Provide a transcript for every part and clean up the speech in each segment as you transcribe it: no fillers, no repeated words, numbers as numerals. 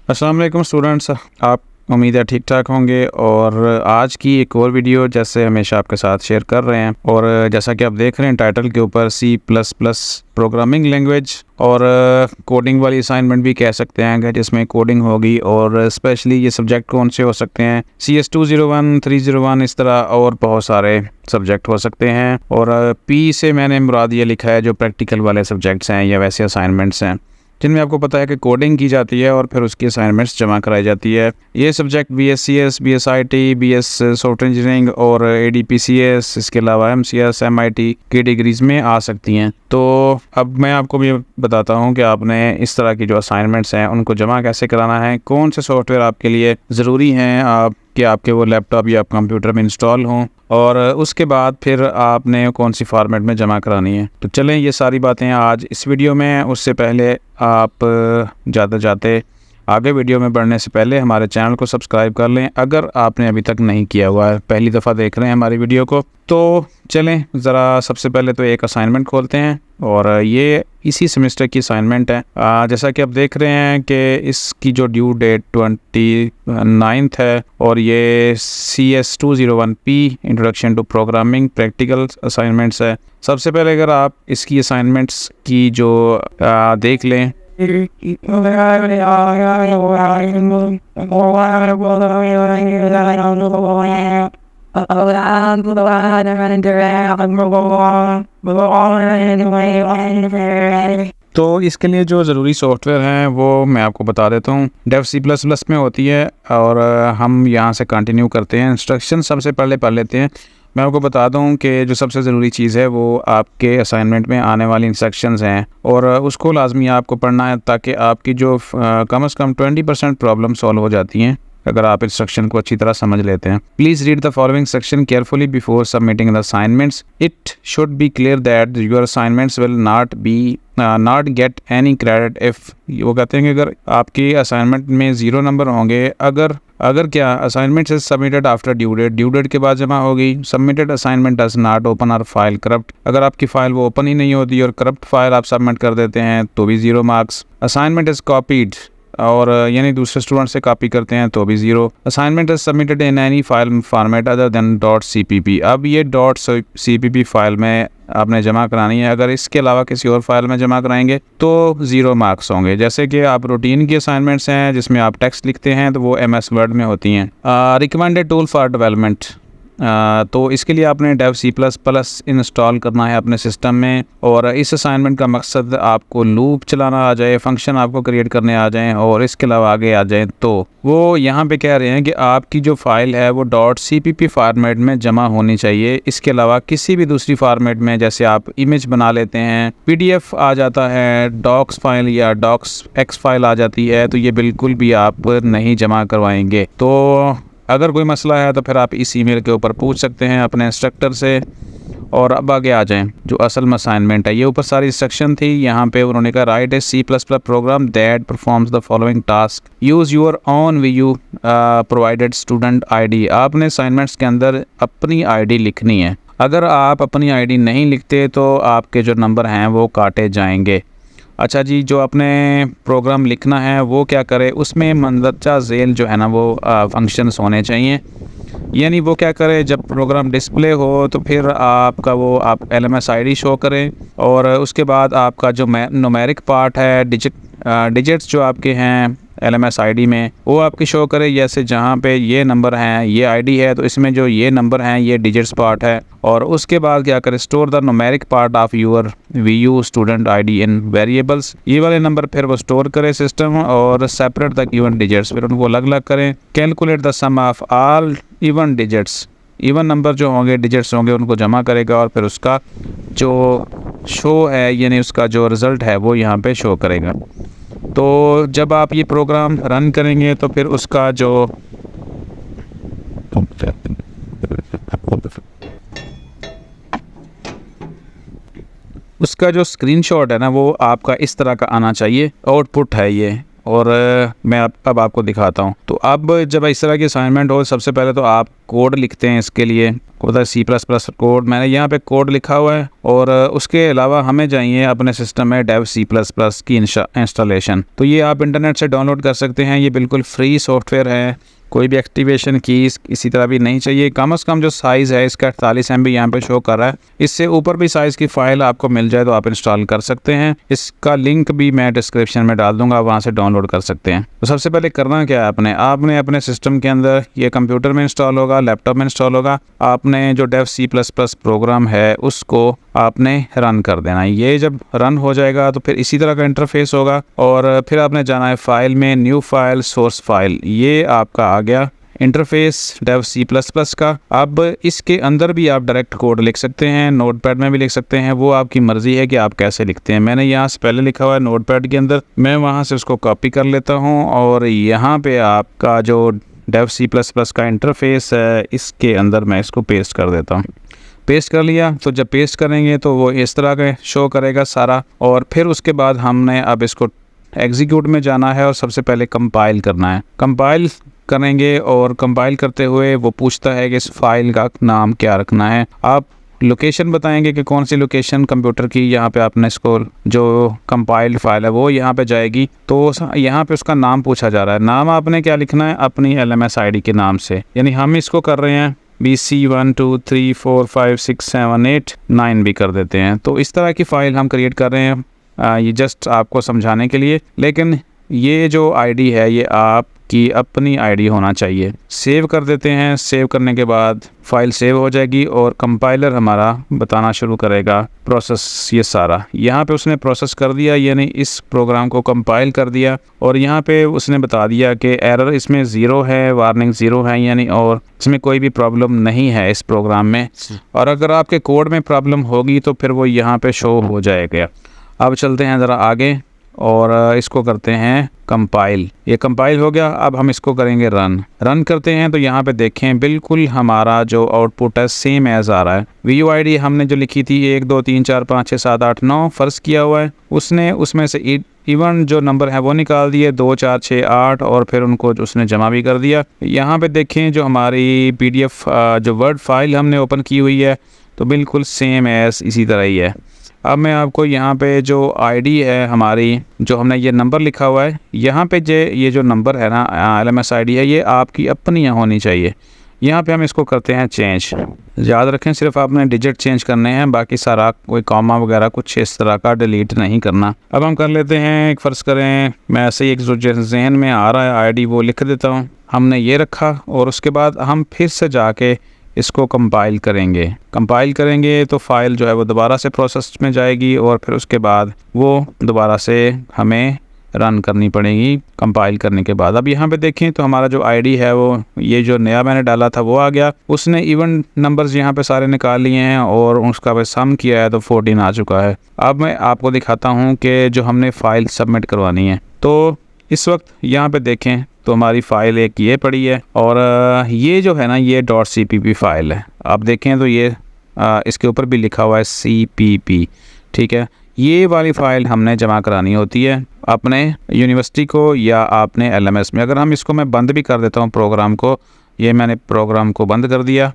अस्सलाम वालेकुम स्टूडेंट्स, आप उम्मीद है ठीक ठाक होंगे। और आज की एक और वीडियो जैसे हमेशा आपके साथ शेयर कर रहे हैं। और जैसा कि आप देख रहे हैं टाइटल के ऊपर C++ प्रोग्रामिंग लैंग्वेज और कोडिंग वाली असाइनमेंट भी कह सकते हैं कि जिसमें कोडिंग होगी। और स्पेशली ये सब्जेक्ट कौन से हो सकते हैं, CS201, 301, इस तरह और बहुत सारे सब्जेक्ट हो सकते हैं। और P से मैंने मुराद ये लिखा है जो प्रैक्टिकल वाले सब्जेक्ट्स हैं या वैसे असाइनमेंट्स हैं जिनमें आपको पता है कि कोडिंग की जाती है और फिर उसकी असाइनमेंट्स जमा कराई जाती है। ये subject BScs, BSIT, BS software engineering और ADPCS, इसके अलावा MCS, MIT की डिग्रीज़ में आ सकती हैं। तो अब मैं आपको भी बताता हूँ कि आपने इस तरह की जो असाइनमेंट्स हैं उनको जमा कैसे कराना है, कौन से सॉफ्टवेयर आपके लिए ज़रूरी हैं कि आपके वो लैपटॉप या कंप्यूटर में इंस्टॉल हों, और उसके बाद फिर आपने कौन सी फॉर्मेट में जमा करानी है। तो चलें ये सारी बातें आज इस वीडियो में। उससे पहले आप जाते आगे वीडियो में बढ़ने से पहले हमारे चैनल को सब्सक्राइब कर लें अगर आपने अभी तक नहीं किया हुआ है, पहली दफ़ा देख रहे हैं हमारी वीडियो को। तो चलें ज़रा सबसे पहले तो एक असाइनमेंट खोलते हैं और ये इसी सेमेस्टर की असाइनमेंट है। जैसा कि आप देख रहे हैं कि इसकी जो ड्यू डेट 29 है और ये CS201P introduction to programming practical assignments है। सबसे पहले अगर आप इसकी असाइनमेंट्स की जो देख लें तो इसके लिए जो ज़रूरी सॉफ्टवेयर हैं वो मैं आपको बता देता हूँ। डेव C++ में होती है और हम यहाँ से कंटिन्यू करते हैं। इंस्ट्रक्शन सबसे पहले पढ़ लेते हैं। मैं आपको बता दूं कि जो सबसे ज़रूरी चीज़ है वो आपके असाइनमेंट में आने वाली इंस्ट्रक्शंस हैं और उसको लाजमी आपको पढ़ना है ताकि आपकी जो कम से कम 20% प्रॉब्लम सॉल्व हो जाती हैं अगर आप इंस्ट्रक्शन को अच्छी तरह समझ लेते हैं। Please read the following section carefully before submitting the assignments. It should be clear that your assignments will not get any credit if, वो कहते हैं कि अगर आपकी असाइनमेंट में 0 नंबर होंगे अगर क्या assignment is submitted after due date के बाद जमा होगी। Submitted assignment does not open और फाइल करप्ट, अगर आपकी फ़ाइल वो ओपन ही नहीं होती और करप्ट फाइल आप सबमिट कर देते हैं तो भी 0 मार्क्स। असाइनमेंट इज़ कॉपीड, और यानी दूसरे स्टूडेंट से कॉपी करते हैं तो भी 0। Assignment is submitted in any file format other than .cpp, अब ये .cpp फाइल में आपने जमा करानी है। अगर इसके अलावा किसी और फाइल में जमा कराएंगे तो 0 मार्क्स होंगे। जैसे कि आप रूटीन की असाइनमेंट्स हैं जिसमें आप टेक्स्ट लिखते हैं तो वो MS वर्ड में होती हैं। रिकमेंडेड टूल फॉर डेवलपमेंट, तो इसके लिए आपने डेव C++ इंस्टॉल करना है अपने सिस्टम में। और इस असाइनमेंट का मकसद आपको लूप चलाना आ जाए, फंक्शन आपको क्रिएट करने आ जाएं और इसके अलावा आगे आ जाएं। तो वो यहाँ पे कह रहे हैं कि आपकी जो फाइल है वो .cpp फार्मेट में जमा होनी चाहिए। इसके अलावा किसी भी दूसरी फार्मेट में, जैसे आप इमेज बना लेते हैं, PDF आ जाता है, डॉक्स फाइल या docx फाइल आ जाती है, तो ये बिल्कुल भी आप नहीं जमा करवाएंगे। तो अगर कोई मसला है तो फिर आप इस ईमेल के ऊपर पूछ सकते हैं अपने इंस्ट्रक्टर से। और अब आगे आ जाएं जो असल में असाइनमेंट है। ये ऊपर सारी इंस्ट्रक्शन थी, यहाँ पे उन्होंने कहा write a C++ program that performs the following task, use your own VU provided student ID। आपने असाइनमेंट्स के अंदर अपनी ID लिखनी है। अगर आप अपनी ID नहीं लिखते तो आपके जो नंबर हैं वो काटे जाएंगे। अच्छा जी, जो अपने प्रोग्राम लिखना है वो क्या करे, उसमें मंदरजा झेल जो है ना वो फंक्शंस होने चाहिए। यानी वो क्या करे, जब प्रोग्राम डिस्प्ले हो तो फिर आपका वो आप LMS ID शो करें और उसके बाद आपका जो न्यूमेरिक पार्ट है, डिजिट्स जो आपके हैं LMS ID में वो आपकी शो करे। जैसे जहाँ पे ये नंबर हैं, ये ID है, तो इसमें जो ये नंबर हैं ये डिजिट्स पार्ट है। और उसके बाद क्या करें, store the numeric part of your VU student ID in variables. ये वाले नंबर फिर वो स्टोर करे सिस्टम और सेपरेट द गिवन डिजिट्स, फिर उनको अलग अलग करें। Calculate the sum of all even digits, even number जो होंगे, डिजिट्स होंगे, उनको जमा करेगा और फिर उसका जो शो है यानी उसका जो रिज़ल्ट है वो यहाँ पे शो करेगा। तो जब आप ये प्रोग्राम रन करेंगे तो फिर उसका जो स्क्रीनशॉट है ना वो आपका इस तरह का आना चाहिए। आउटपुट है ये, और मैं अब आपको दिखाता हूँ। तो अब जब इस तरह की असाइनमेंट हो, सबसे पहले तो आप कोड लिखते हैं। इसके लिए होता है C++ कोड, मैंने यहाँ पे कोड लिखा हुआ है। और उसके अलावा हमें चाहिए अपने सिस्टम में डेव C++ की इंस्टॉलेशन। तो ये आप इंटरनेट से डाउनलोड कर सकते हैं, ये बिल्कुल फ्री सॉफ्टवेयर है, कोई भी एक्टिवेशन की इसी तरह भी नहीं चाहिए। कम से कम जो साइज़ है इसका 48 MB यहाँ पे शो कर रहा है। इससे ऊपर भी साइज़ की फ़ाइल आपको मिल जाए तो आप इंस्टॉल कर सकते हैं। इसका लिंक भी मैं डिस्क्रिप्शन में डाल दूंगा, वहाँ से डाउनलोड कर सकते हैं। तो सबसे पहले करना क्या है, आपने अपने सिस्टम के अंदर, ये कंप्यूटर में इंस्टॉल होगा, लैपटॉप में इंस्टॉल होगा, आपने जो डेव C++ प्रोग्राम है उसको आपने रन कर देना है। ये जब रन हो जाएगा तो फिर इसी तरह का इंटरफेस होगा और फिर आपने जाना है फाइल में, न्यू फाइल, सोर्स फाइल। ये आपका आ गया इंटरफेस डेव C++ का। अब इसके अंदर भी आप डायरेक्ट कोड लिख सकते हैं, नोटपैड में भी लिख सकते हैं, वो आपकी मर्ज़ी है कि आप कैसे लिखते हैं। मैंने यहाँ से पहले लिखा हुआ है नोटपैड के अंदर, मैं वहाँ से उसको कॉपी कर लेता हूँ और यहाँ पे आपका जो डेव C++ का इंटरफेस है इसके अंदर मैं इसको पेस्ट कर देता हूँ। पेस्ट कर लिया, तो जब पेस्ट करेंगे तो वो इस तरह का शो करेगा सारा। और फिर उसके बाद हमने अब इसको एग्जीक्यूट में जाना है और सबसे पहले कंपाइल करना है। कंपाइल करेंगे और कंपाइल करते हुए वो पूछता है कि इस फाइल का नाम क्या रखना है। आप लोकेशन बताएंगे कि कौन सी लोकेशन कंप्यूटर की, यहाँ पे आपने इसको जो कंपाइल्ड फाइल है वो यहाँ पे जाएगी। तो यहाँ पे उसका नाम पूछा जा रहा है। नाम आपने क्या लिखना है, अपनी LMS ID के नाम से, यानी हम इसको कर रहे हैं BC 1 2 3 4 5 6 7 8 9 भी कर देते हैं। तो इस तरह की फ़ाइल हम क्रिएट कर रहे हैं, ये जस्ट आपको समझाने के लिए। लेकिन ये जो ID है ये आपकी अपनी ID होना चाहिए। सेव कर देते हैं, सेव करने के बाद फ़ाइल सेव हो जाएगी और कंपाइलर हमारा बताना शुरू करेगा प्रोसेस। ये सारा यहाँ पे उसने प्रोसेस कर दिया, यानी इस प्रोग्राम को कंपाइल कर दिया और यहाँ पे उसने बता दिया कि एरर इसमें 0 है, वार्निंग 0 है, यानी और इसमें कोई भी प्रॉब्लम नहीं है इस प्रोग्राम में। और अगर आपके कोड में प्रॉब्लम होगी तो फिर वो यहाँ पे शो हो जाएगा। अब चलते हैं ज़रा आगे और इसको करते हैं कंपाइल। ये कंपाइल हो गया, अब हम इसको करेंगे रन करते हैं। तो यहाँ पे देखें बिल्कुल हमारा जो आउटपुट है सेम एज आ रहा है। VUID हमने जो लिखी थी 1 2 3 4 5 6 7 8 9 फ़र्ज़ किया हुआ है, उसने उसमें से इवन जो नंबर है वो निकाल दिए 2 4 6 8 और फिर उनको उसने जमा भी कर दिया। यहाँ पे देखें जो हमारी PDF जो वर्ड फाइल हमने ओपन की हुई है तो बिल्कुल सेम एज इसी तरह ही है। अब मैं आपको यहाँ पे जो ID है हमारी, जो हमने ये नंबर लिखा हुआ है, यहाँ पे ये जो नंबर है ना LMS ID है, ये आपकी अपनी होनी चाहिए। यहाँ पे हम इसको करते हैं चेंज। याद रखें सिर्फ आपने डिजिट चेंज करने हैं, बाकी सारा कोई कॉमा वगैरह कुछ इस तरह का डिलीट नहीं करना। अब हम कर लेते हैं, एक फ़र्ज़ करें मैं ऐसे ही एक जो जहन में आ रहा है ID वो लिख देता हूँ। हमने ये रखा और उसके बाद हम फिर से जाके इसको कंपाइल करेंगे तो फ़ाइल जो है वो दोबारा से प्रोसेस में जाएगी और फिर उसके बाद वो दोबारा से हमें रन करनी पड़ेगी कंपाइल करने के बाद। अब यहाँ पे देखें तो हमारा जो ID है वो ये जो नया मैंने डाला था वो आ गया। उसने इवन नंबर्स यहाँ पे सारे निकाल लिए हैं और उसका बस सम किया है तो 14 आ चुका है। अब मैं आपको दिखाता हूँ कि जो हमने फ़ाइल सबमिट करवानी है, तो इस वक्त यहाँ पे देखें तो हमारी फ़ाइल एक ये पड़ी है और ये जो है ना ये .cpp फ़ाइल है। आप देखें तो ये इसके ऊपर भी लिखा हुआ है CPP, ठीक है। ये वाली फ़ाइल हमने जमा करानी होती है अपने यूनिवर्सिटी को या आपने LMS में। अगर हम इसको मैं बंद भी कर देता हूँ प्रोग्राम को, ये मैंने प्रोग्राम को बंद कर दिया,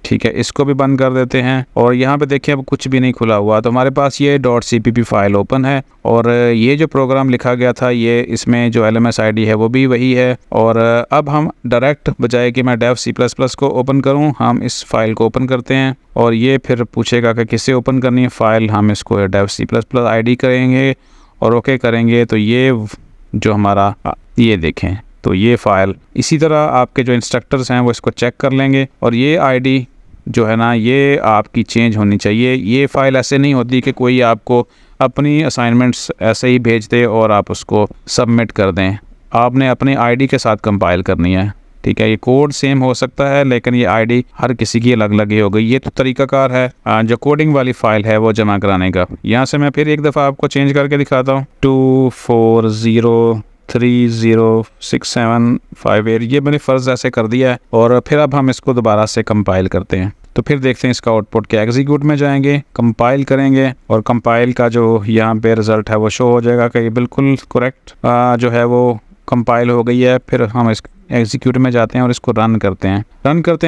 ठीक है, इसको भी बंद कर देते हैं और यहाँ पे देखिए अब कुछ भी नहीं खुला हुआ, तो हमारे पास ये .cpp फ़ाइल ओपन है और ये जो प्रोग्राम लिखा गया था ये इसमें जो LMS ID है वो भी वही है। और अब हम डायरेक्ट बजाय कि मैं डेव C++ को ओपन करूँ, हम इस फाइल को ओपन करते हैं और ये फिर पूछेगा कि किससे ओपन करनी है फ़ाइल। हम इसको डेव C++ ID करेंगे और ओके करेंगे तो ये जो हमारा ये देखें तो ये फ़ाइल इसी तरह आपके जो इंस्ट्रक्टर्स हैं वो इसको चेक कर लेंगे और ये ID जो है ना ये आपकी चेंज होनी चाहिए। ये फ़ाइल ऐसे नहीं होती कि कोई आपको अपनी असाइनमेंट्स ऐसे ही भेज दे और आप उसको सबमिट कर दें। आपने अपनी ID के साथ कंपाइल करनी है, ठीक है। ये कोड सेम हो सकता है लेकिन ये ID हर किसी की अलग अलग ही हो गई। ये तो तरीक़ाकार है जो कोडिंग वाली फ़ाइल है वो जमा कराने का। यहाँ से मैं फिर एक दफ़ा आपको चेंज करके दिखाता हूँ। 240306758 ये मैंने फ़र्ज़ ऐसे कर दिया है और फिर अब हम इसको दोबारा से कंपाइल करते हैं। तो फिर देखते हैं इसका आउटपुट क्या। एग्जीक्यूट में जाएंगे, कंपाइल करेंगे और कंपाइल का जो यहाँ पे रिज़ल्ट है वो शो हो जाएगा कि ये बिल्कुल करेक्ट जो है वो कंपाइल हो गई है। फिर हम इस एग्जीक्यूट में जाते हैं और इसको रन करते हैं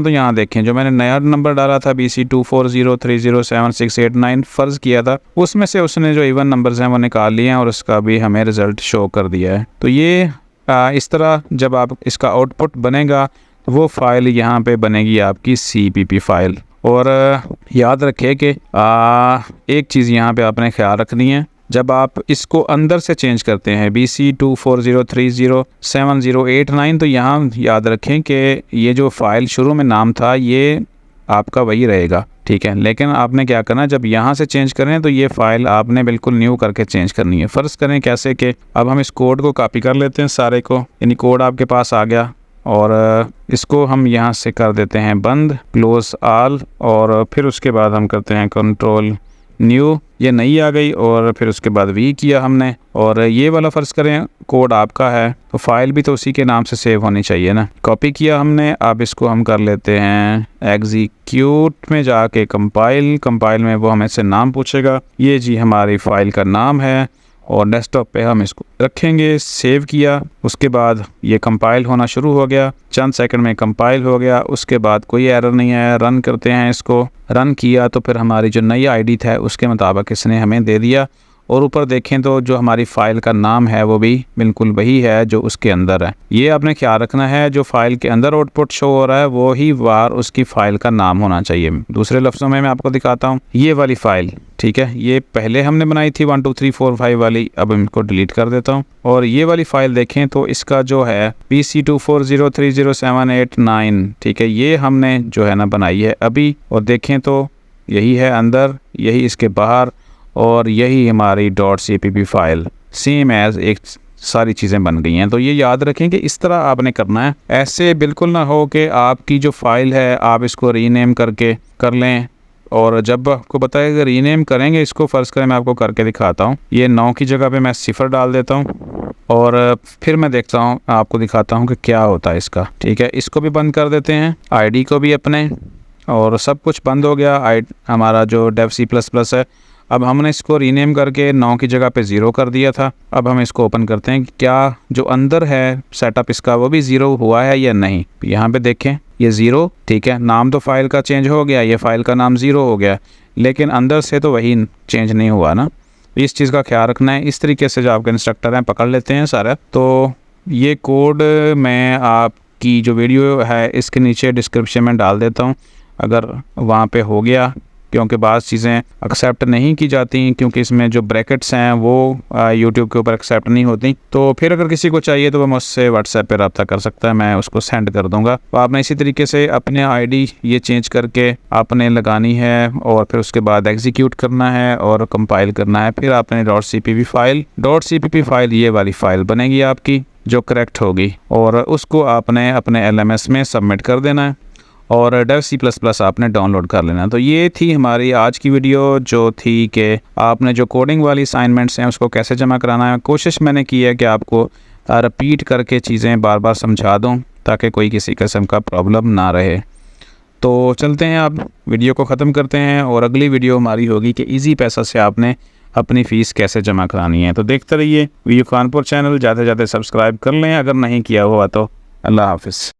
तो यहाँ देखें जो मैंने नया नंबर डाला था BC24030768 फ़र्ज़ किया था, उसमें से उसने जो इवन नंबर्स हैं वो निकाल लिए हैं और उसका भी हमें रिज़ल्ट शो कर दिया है। तो ये इस तरह जब आप इसका आउटपुट बनेगा वो फ़ाइल यहाँ पे बनेगी आपकी CPP फ़ाइल। और याद रखें कि एक चीज़ यहाँ पे आपने ख्याल रखनी है, जब आप इसको अंदर से चेंज करते हैं BC24030708 तो यहाँ याद रखें कि ये जो फ़ाइल शुरू में नाम था ये आपका वही रहेगा, ठीक है। लेकिन आपने क्या करना है, जब यहाँ से चेंज करें तो ये फ़ाइल आपने बिल्कुल न्यू करके चेंज करनी है। फ़र्ज़ करें कैसे कि अब हम इस कोड को कॉपी कर लेते हैं सारे को, यानी कोड आपके पास आ गया और इसको हम यहाँ से कर देते हैं बंद, क्लोज़ ऑल, और फिर उसके बाद हम करते हैं कंट्रोल न्यू, ये नई आ गई और फिर उसके बाद वी किया हमने। और ये वाला फ़र्ज़ करें कोड आपका है तो फ़ाइल भी तो उसी के नाम से सेव होनी चाहिए ना। कॉपी किया हमने, अब इसको हम कर लेते हैं एग्जीक्यूट में जाके कंपाइल में वो हमें से नाम पूछेगा, ये जी हमारी फ़ाइल का नाम है और डेस्कटॉप पे हम इसको रखेंगे। सेव किया, उसके बाद ये कंपाइल होना शुरू हो गया, चंद सेकंड में कंपाइल हो गया, उसके बाद कोई एरर नहीं आया। रन करते हैं इसको, रन किया तो फिर हमारी जो नई आईडी था उसके मुताबिक इसने हमें दे दिया। और ऊपर देखें तो जो हमारी फ़ाइल का नाम है वो भी बिल्कुल वही है जो उसके अंदर है। ये आपने ख्याल रखना है, जो फ़ाइल के अंदर आउटपुट शो हो रहा है वो ही बार उसकी फ़ाइल का नाम होना चाहिए। दूसरे लफ्ज़ों में मैं आपको दिखाता हूँ, ये वाली फ़ाइल, ठीक है, ये पहले हमने बनाई थी 1 2 3 4 5 वाली, अब इनको डिलीट कर देता हूँ। और ये वाली फ़ाइल देखें तो इसका जो है BC24030789, ठीक है, ये हमने जो है ना बनाई है अभी। और देखें तो यही है अंदर, यही इसके बाहर, और यही हमारी .cpp फ़ाइल सेम एज़ एक सारी चीज़ें बन गई हैं। तो ये याद रखें कि इस तरह आपने करना है, ऐसे बिल्कुल ना हो कि आपकी जो फ़ाइल है आप इसको रीनेम करके कर लें। और जब आपको बताया कि रीनेम करेंगे इसको, फ़र्ज़ करें मैं आपको करके दिखाता हूँ, ये 9 की जगह पे मैं 0 डाल देता हूँ और फिर मैं देखता हूँ, आपको दिखाता हूँ कि क्या होता है इसका, ठीक है। इसको भी बंद कर देते हैं, ID को भी अपने, और सब कुछ बंद हो गया। हमारा जो DevC++ है, अब हमने इसको रीनेम करके 9 की जगह पे 0 कर दिया था। अब हम इसको ओपन करते हैं, क्या जो अंदर है सेटअप इसका वो भी 0 हुआ है या नहीं। यहाँ पे देखें ये 0, ठीक है, नाम तो फ़ाइल का चेंज हो गया, ये फ़ाइल का नाम 0 हो गया, लेकिन अंदर से तो वही चेंज नहीं हुआ ना। इस चीज़ का ख्याल रखना है। इस तरीके से जो आपके इंस्ट्रक्टर हैं पकड़ लेते हैं सारा। तो ये कोड मैं आपकी जो वीडियो है इसके नीचे डिस्क्रिप्शन में डाल देता हूँ, अगर वहाँ पे हो गया, क्योंकि बाज़ चीज़ें एक्सेप्ट नहीं की जाती क्योंकि इसमें जो ब्रैकेट्स हैं वो यूट्यूब के ऊपर एक्सेप्ट नहीं होती। तो फिर अगर किसी को चाहिए तो वो मुझसे व्हाट्सएप पे रब्ता कर सकता है, मैं उसको सेंड कर दूंगा। तो आपने इसी तरीके से अपने आईडी ये चेंज करके आपने लगानी है और फिर उसके बाद एग्जीक्यूट करना है और कंपाइल करना है। फिर आपने .cpp फ़ाइल ये वाली फ़ाइल बनेगी आपकी जो करेक्ट होगी, और उसको आपने अपने LMS में सबमिट कर देना है और DevC++ आपने डाउनलोड कर लेना। तो ये थी हमारी आज की वीडियो, जो थी कि आपने जो कोडिंग वाली असाइनमेंट्स हैं उसको कैसे जमा कराना है। कोशिश मैंने की है कि आपको रिपीट करके चीज़ें बार बार समझा दूं ताकि कोई किसी किस्म का प्रॉब्लम ना रहे। तो चलते हैं, आप वीडियो को ख़त्म करते हैं और अगली वीडियो हमारी होगी कि ईजी पैसा से आपने अपनी फ़ीस कैसे जमा करानी है। तो देखते रहिए वीयू खानपुर चैनल, ज़्यादा से ज़्यादा सब्सक्राइब कर लें अगर नहीं किया हुआ तो। अल्लाह हाफ़िज़।